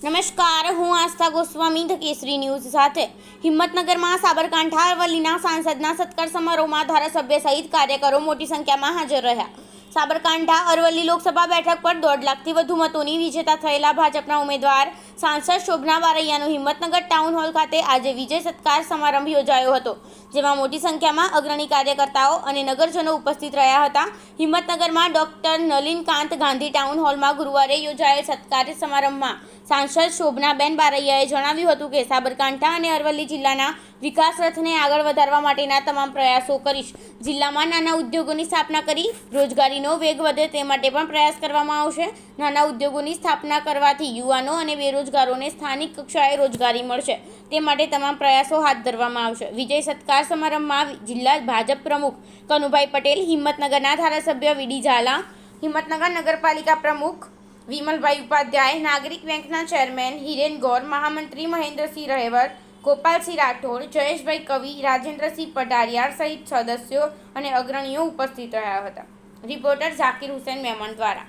નમસ્કાર, હું આસ્થા ગોસ્વામી ધ કેસરી ન્યૂઝ સાથે હિંમતનગરમાં સાબરકાંઠા અરવલ્લીના સાંસદના સત્કાર સમારોહમાં ધારાસભ્ય સહિત કાર્યકરો મોટી સંખ્યામાં હાજર રહ્યા. સાબરકાંઠા અરવલ્લી લોકસભા બેઠક પર 1.5 લાખથી વધુ મતોની વિજેતા થયેલા ભાજપના ઉમેદવાર સાંસદ શોભના બારૈયાનો હિંમતનગર ટાઉન હોલ ખાતે આજે વિજય સત્કાર સમારંભ યોજાયો હતો, જેમાં મોટી સંખ્યામાં અગ્રણી કાર્યકર્તાઓ અને નગરજનો ઉપસ્થિત રહ્યા હતા. હિંમતનગરમાં ડોક્ટર નલિનકાંત ગાંધી ટાઉન હોલમાં ગુરુવારે યોજાયેલ સત્કાર સમારંભમાં સાંસદ શોભનાબેન બારૈયાએ જણાવ્યું હતું કે સાબરકાંઠા અને અરવલ્લી જિલ્લાના વિકાસ રથને આગળ વધારવા માટેના તમામ પ્રયાસો કરીશ. જિલ્લામાં નાના ઉદ્યોગોની સ્થાપના કરી રોજગારીનો વેગ વધે તે માટે પણ પ્રયાસ કરવામાં આવશે. નાના ઉદ્યોગોની સ્થાપના કરવાથી યુવાનો અને બેરોજગારોને સ્થાનિક કક્ષાએ રોજગારી મળશે, તે માટે તમામ પ્રયાસો હાથ ધરવામાં આવશે. વિજય સત્કાર સમારંભમાં જિલ્લા ભાજપ પ્રમુખ કનુભાઈ પટેલ, હિંમતનગરના ધારાસભ્ય વીડી ઝાલા, હિંમતનગર નગરપાલિકા પ્રમુખ વિમલભાઈ ઉપાધ્યાય, નાગરિક બેંકના ચેરમેન હિરેન ગોર, મહામંત્રી મહેન્દ્રસિંહ રહેવર, ગોપાલસિંહ રાઠોડ, જયેશભાઈ કવિ, રાજેન્દ્રસિંહ પટારિયા સહિત સદસ્યો અને અગ્રણીઓ ઉપસ્થિત રહ્યા હતા. રિપોર્ટર ઝાકીર હુસેન મેમણ દ્વારા.